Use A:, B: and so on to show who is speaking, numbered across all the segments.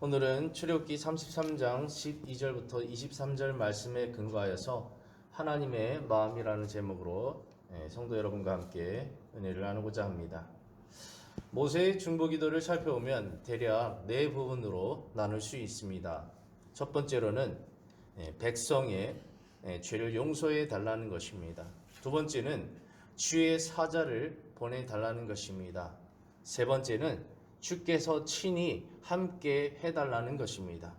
A: 오늘은 출애굽기 33장 12절부터 23절 말씀에 근거하여서 하나님의 마음이라는 제목으로 성도 여러분과 함께 은혜를 나누고자 합니다. 모세의 중보기도를 살펴보면 대략 네 부분으로 나눌 수 있습니다. 첫 번째로는 백성의 죄를 용서해 달라는 것입니다. 두 번째는 주의 사자를 보내달라는 것입니다. 세 번째는 주께서 친히 함께 해달라는 것입니다.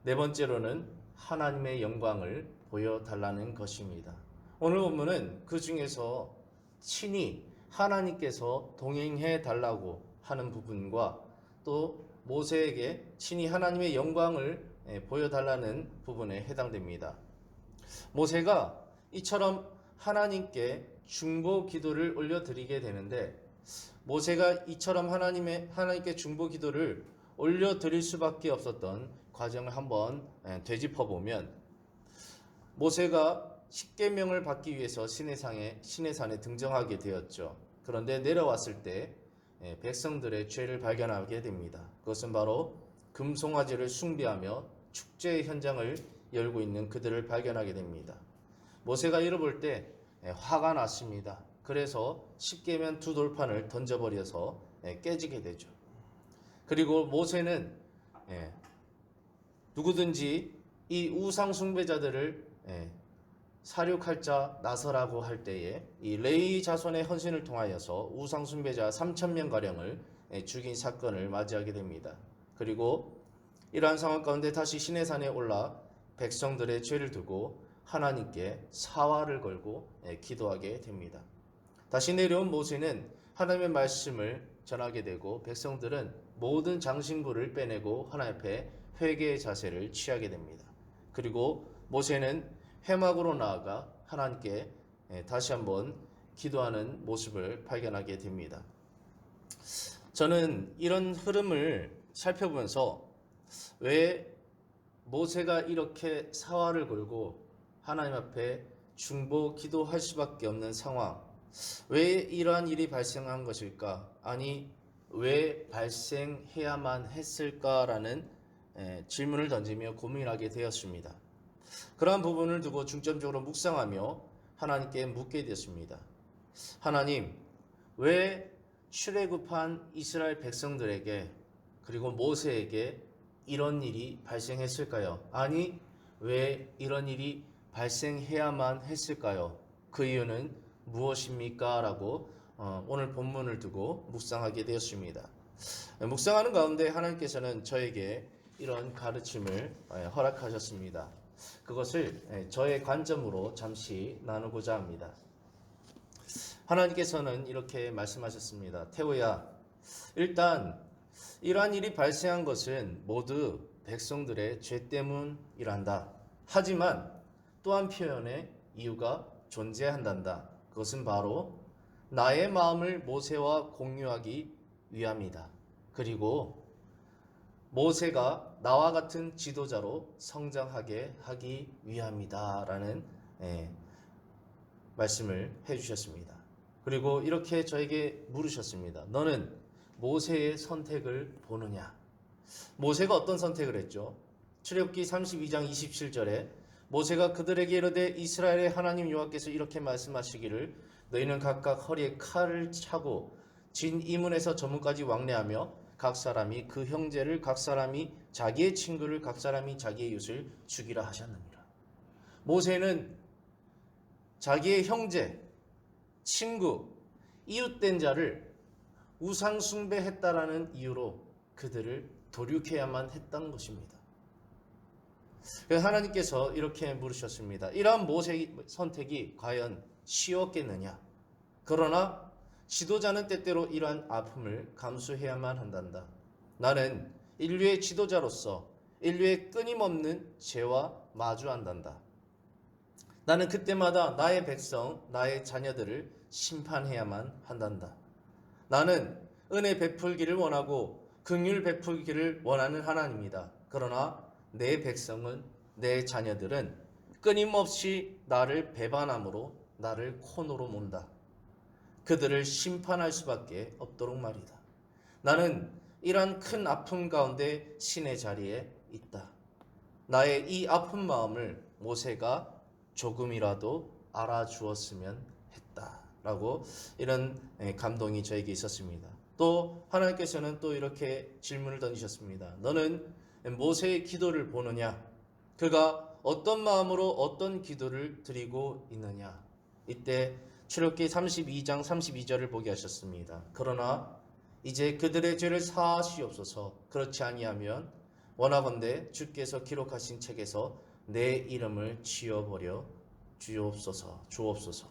A: 네 번째로는 하나님의 영광을 보여달라는 것입니다. 오늘 본문은 그 중에서 친히 하나님께서 동행해 달라고 하는 부분과 또 모세에게 친히 하나님의 영광을 보여달라는 부분에 해당됩니다. 모세가 이처럼 하나님께 중보 기도를 올려드리게 되는데, 모세가 이처럼 하나님께 중보 기도를 올려드릴 수밖에 없었던 과정을 한번 되짚어 보면, 모세가 십계명을 받기 위해서 시내산에 등정하게 되었죠. 그런데 내려왔을 때 백성들의 죄를 발견하게 됩니다. 그것은 바로 금송아지를 숭배하며 축제 현장을 열고 있는 그들을 발견하게 됩니다. 모세가 이를 볼 때 화가 났습니다. 그래서 십계명 두 돌판을 던져버려서 깨지게 되죠. 그리고 모세는 누구든지 이 우상 숭배자들을 사륙할 자 나서라고 할 때에 이 레위 자손의 헌신을 통하여서 우상 숭배자 3,000명가량을 죽인 사건을 맞이하게 됩니다. 그리고 이러한 상황 가운데 다시 시내산에 올라 백성들의 죄를 두고 하나님께 사활을 걸고 기도하게 됩니다. 다시 내려온 모세는 하나님의 말씀을 전하게 되고, 백성들은 모든 장신구를 빼내고 하나님 앞에 회개의 자세를 취하게 됩니다. 그리고 모세는 회막으로 나아가 하나님께 다시 한번 기도하는 모습을 발견하게 됩니다. 저는 이런 흐름을 살펴보면서 왜 모세가 이렇게 사활을 걸고 하나님 앞에 중보 기도할 수밖에 없는 상황, 왜 이러한 일이 발생한 것일까? 아니, 왜 발생해야만 했을까라는 질문을 던지며 고민하게 되었습니다. 그러한 부분을 두고 중점적으로 묵상하며 하나님께 묻게 되었습니다. 하나님, 왜 출애굽한 이스라엘 백성들에게 그리고 모세에게 이런 일이 발생했을까요? 아니, 왜 이런 일이 발생해야만 했을까요? 그 이유는 무엇입니까? 라고 오늘 본문을 두고 묵상하게 되었습니다. 묵상하는 가운데 하나님께서는 저에게 이런 가르침을 허락하셨습니다. 그것을 저의 관점으로 잠시 나누고자 합니다. 하나님께서는 이렇게 말씀하셨습니다. 태호야, 일단 이러한 일이 발생한 것은 모두 백성들의 죄 때문이란다. 하지만 또 한 표현의 이유가 존재한단다. 그것은 바로 나의 마음을 모세와 공유하기 위함이다. 그리고 모세가 나와 같은 지도자로 성장하게 하기 위함이다. 라는 말씀을 해주셨습니다. 그리고 이렇게 저에게 물으셨습니다. 너는 모세의 선택을 보느냐? 모세가 어떤 선택을 했죠? 출애굽기 32장 27절에 모세가 그들에게 이르되 이스라엘의 하나님 여호와께서 이렇게 말씀하시기를 너희는 각각 허리에 칼을 차고 진 이문에서 저문까지 왕래하며 각 사람이 그 형제를, 각 사람이 자기의 친구를, 각 사람이 자기의 이웃을 죽이라 하셨느니라. 모세는 자기의 형제, 친구, 이웃된 자를 우상 숭배했다라는 이유로 그들을 도륙해야만 했던 것입니다. 하나님께서 이렇게 물으셨습니다. 이러한 모세의 선택이 과연 쉬웠겠느냐? 그러나 지도자는 때때로 이러한 아픔을 감수해야만 한단다. 나는 인류의 지도자로서 인류의 끊임없는 죄와 마주한단다. 나는 그때마다 나의 백성, 나의 자녀들을 심판해야만 한단다. 나는 은혜 베풀기를 원하고 긍휼 베풀기를 원하는 하나님이다. 그러나 내 백성은, 내 자녀들은 끊임없이 나를 배반함으로 나를 코너로 몬다. 그들을 심판할 수밖에 없도록 말이다. 나는 이러한 큰 아픔 가운데 신의 자리에 있다. 나의 이 아픈 마음을 모세가 조금이라도 알아주었으면 했다라고 이런 감동이 저에게 있었습니다. 또 하나님께서는 또 이렇게 질문을 던지셨습니다. 너는 모세의 기도를 보느냐? 그가 어떤 마음으로 어떤 기도를 드리고 있느냐? 이때 출애굽기 32장 32절을 보게 하셨습니다. 그러나 이제 그들의 죄를 사하시옵소서. 그렇지 아니하면 원하건대 주께서 기록하신 책에서 내 이름을 지워버려 주옵소서.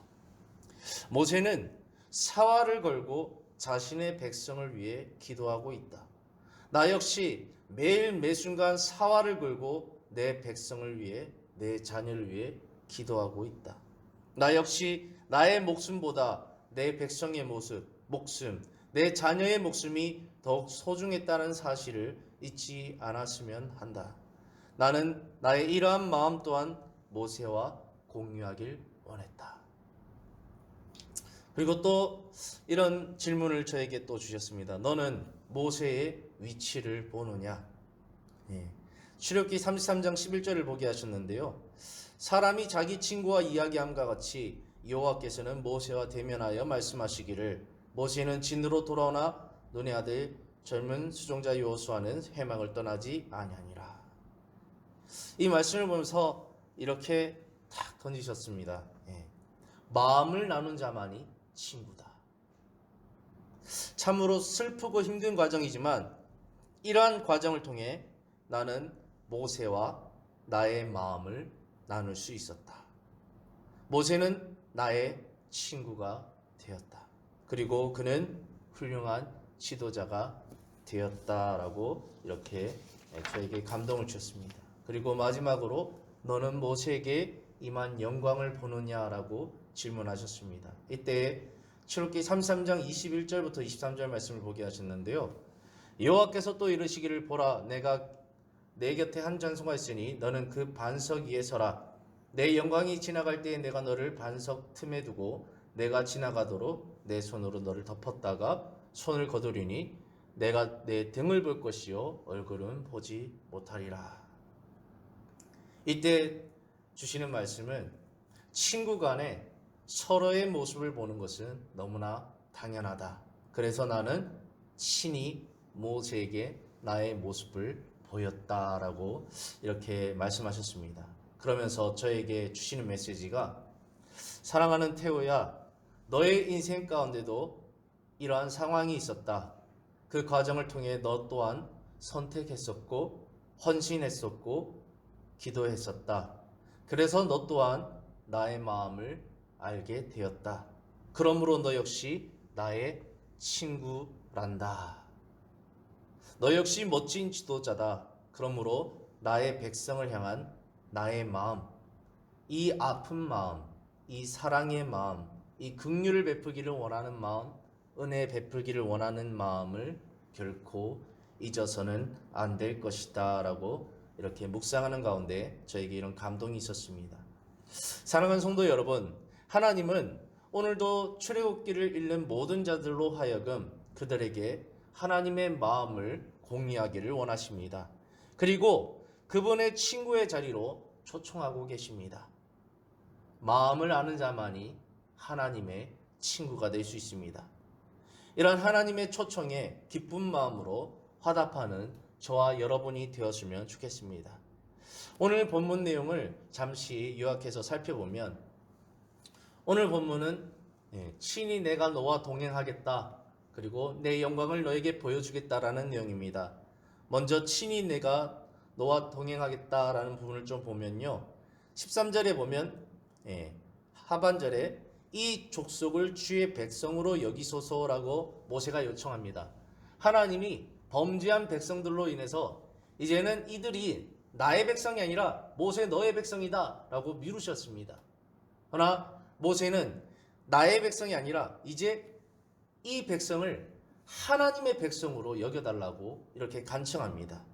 A: 모세는 사활을 걸고 자신의 백성을 위해 기도하고 있다. 나 역시 매일 매순간 사활을 걸고 내 백성을 위해, 내 자녀를 위해 기도하고 있다. 나 역시 나의 목숨보다 내 백성의 목숨, 내 자녀의 목숨이 더욱 소중했다는 사실을 잊지 않았으면 한다. 나는 나의 이러한 마음 또한 모세와 공유하길 원했다. 그리고 또 이런 질문을 저에게 또 주셨습니다. 너는 모세의 위치를 보느냐? 출애굽기 33장 11절을 보게 하셨는데요. 사람이 자기 친구와 이야기함과 같이 여호와께서는 모세와 대면하여 말씀하시기를 모세는 진으로 돌아오나 눈의 아들 젊은 수종자 여호수아는 회망을 떠나지 아니하니라. 이 말씀을 보면서 이렇게 탁 던지셨습니다. 마음을 나눈 자만이 친구다. 참으로 슬프고 힘든 과정이지만 이러한 과정을 통해 나는 모세와 나의 마음을 나눌 수 있었다. 모세는 나의 친구가 되었다. 그리고 그는 훌륭한 지도자가 되었다라고 이렇게 저에게 감동을 주셨습니다. 그리고 마지막으로 너는 모세에게 임한 영광을 보느냐라고 질문하셨습니다. 이때 출애굽기 33장 21절부터 23절 말씀을 보게 하셨는데요. 여호와께서 또 이르시기를 보라 내가 내 곁에 한 장소가 있으니 너는 그 반석 위에 서라. 내 영광이 지나갈 때에 내가 너를 반석 틈에 두고 내가 지나가도록 내 손으로 너를 덮었다가 손을 거두리니 내가 내 등을 볼 것이요 얼굴은 보지 못하리라. 이때 주시는 말씀은 친구 간에 서로의 모습을 보는 것은 너무나 당연하다. 그래서 나는 친히 모세에게 나의 모습을 보였다라고 이렇게 말씀하셨습니다. 그러면서 저에게 주시는 메시지가 사랑하는 태호야, 너의 인생 가운데도 이러한 상황이 있었다. 그 과정을 통해 너 또한 선택했었고 헌신했었고 기도했었다. 그래서 너 또한 나의 마음을 알게 되었다. 그러므로 너 역시 나의 친구란다. 너 역시 멋진 지도자다. 그러므로 나의 백성을 향한 나의 마음, 이 아픈 마음, 이 사랑의 마음, 이 긍휼을 베푸기를 원하는 마음, 은혜 베풀기를 원하는 마음을 결코 잊어서는 안 될 것이다 라고 이렇게 묵상하는 가운데 저에게 이런 감동이 있었습니다. 사랑하는 성도 여러분, 하나님은 오늘도 출애굽기를 읽는 모든 자들로 하여금 그들에게 하나님의 마음을 공유하기를 원하십니다. 그리고 그분의 친구의 자리로 초청하고 계십니다. 마음을 아는 자만이 하나님의 친구가 될 수 있습니다. 이런 하나님의 초청에 기쁜 마음으로 화답하는 저와 여러분이 되었으면 좋겠습니다. 오늘 본문 내용을 잠시 요약해서 살펴보면 오늘 본문은 친히 내가 너와 동행하겠다. 그리고 내 영광을 너에게 보여주겠다라는 내용입니다. 먼저 친히 내가 너와 동행하겠다라는 부분을 좀 보면요. 13절에 보면 하반절에 이 족속을 주의 백성으로 여기소서라고 모세가 요청합니다. 하나님이 범죄한 백성들로 인해서 이제는 이들이 나의 백성이 아니라 모세 너의 백성이다 라고 미루셨습니다. 그러나 모세는 나의 백성이 아니라 이제 이 백성을 하나님의 백성으로 여겨달라고 이렇게 간청합니다.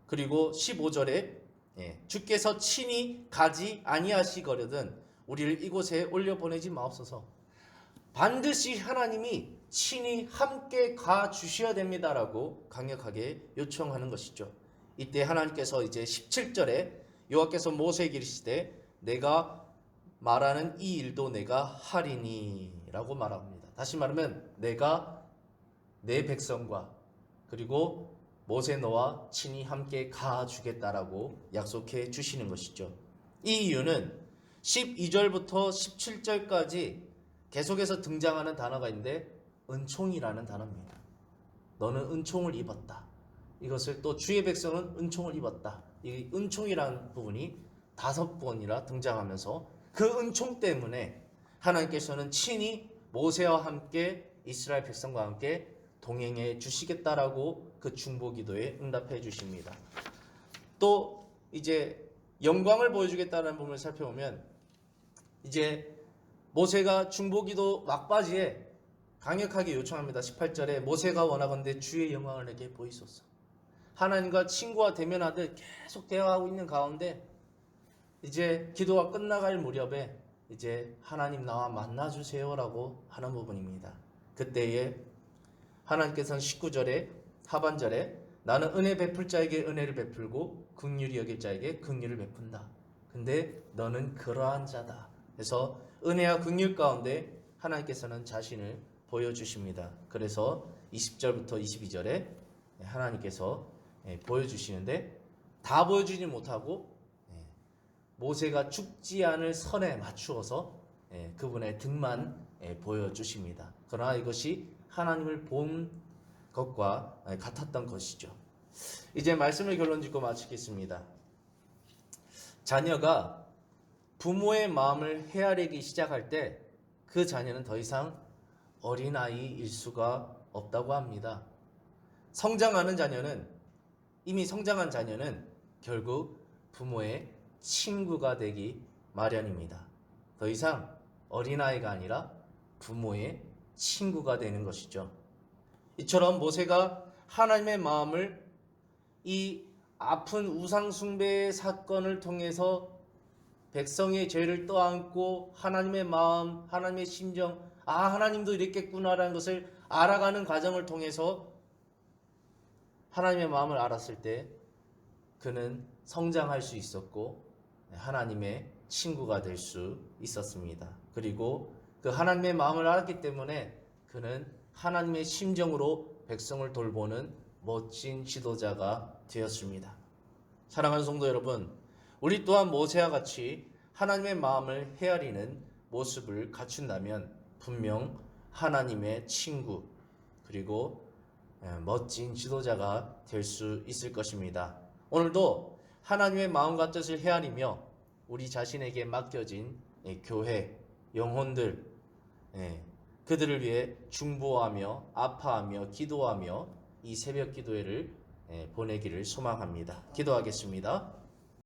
A: 그리고 15절에 주께서 친히 가지 아니하시거려든 우리를 이곳에 올려보내지 마옵소서. 반드시 하나님이 친히 함께 가 주셔야 됩니다라고 강력하게 요청하는 것이죠. 이때 하나님께서 이제 17절에 여호와께서 모세에게 이르시되 내가 말하는 이 일도 내가 하리니라고 말합니다. 다시 말하면 내가 내 백성과 그리고 모세 너와 친히 함께 가주겠다라고 약속해 주시는 것이죠. 이 이유는 12절부터 17절까지 계속해서 등장하는 단어가 있는데 은총이라는 단어입니다. 너는 은총을 입었다. 이것을 또 주의 백성은 은총을 입었다. 이 은총이라는 부분이 5번이나 등장하면서 그 은총 때문에 하나님께서는 친히 모세와 함께 이스라엘 백성과 함께 동행해 주시겠다라고 그 중보기도에 응답해 주십니다. 또 이제 영광을 보여주겠다는 부분을 살펴보면 이제 모세가 중보기도 막바지에 강력하게 요청합니다. 18절에 모세가 원하건대 주의 영광을 내게 보이소서. 하나님과 친구와 대면하듯 계속 대화하고 있는 가운데 이제 기도가 끝나갈 무렵에 이제 하나님 나와 만나주세요라고 하는 부분입니다. 그때에 하나님께서는 19절에 하반절에 나는 은혜 베풀 자에게 은혜를 베풀고 긍휼히 여길 자에게 긍휼을 베푼다. 근데 너는 그러한 자다. 그래서 은혜와 긍휼 가운데 하나님께서는 자신을 보여주십니다. 그래서 20절부터 22절에 하나님께서 보여주시는데 다 보여주지 못하고 모세가 죽지 않을 선에 맞추어서 그분의 등만 보여주십니다. 그러나 이것이 하나님을 본 것과 같았던 것이죠. 이제 말씀을 결론 짓고 마치겠습니다. 자녀가 부모의 마음을 헤아리기 시작할 때 그 자녀는 더 이상 어린아이일 수가 없다고 합니다. 이미 성장한 자녀는 결국 부모의 친구가 되기 마련입니다. 더 이상 어린아이가 아니라 부모의 친구가 되는 것이죠. 이처럼 모세가 하나님의 마음을 이 아픈 우상숭배의 사건을 통해서 백성의 죄를 떠안고 하나님의 마음, 하나님의 심정, 하나님도 이랬겠구나라는 것을 알아가는 과정을 통해서 하나님의 마음을 알았을 때 그는 성장할 수 있었고 하나님의 친구가 될 수 있었습니다. 그리고 그 하나님의 마음을 알았기 때문에 그는 하나님의 심정으로 백성을 돌보는 멋진 지도자가 되었습니다. 사랑하는 성도 여러분, 우리 또한 모세와 같이 하나님의 마음을 헤아리는 모습을 갖춘다면 분명 하나님의 친구 그리고 멋진 지도자가 될 수 있을 것입니다. 오늘도 하나님의 마음과 뜻을 헤아리며 우리 자신에게 맡겨진 교회, 영혼들, 그들을 위해 중보하며 아파하며 기도하며 이 새벽 기도회를 보내기를 소망합니다. 기도하겠습니다.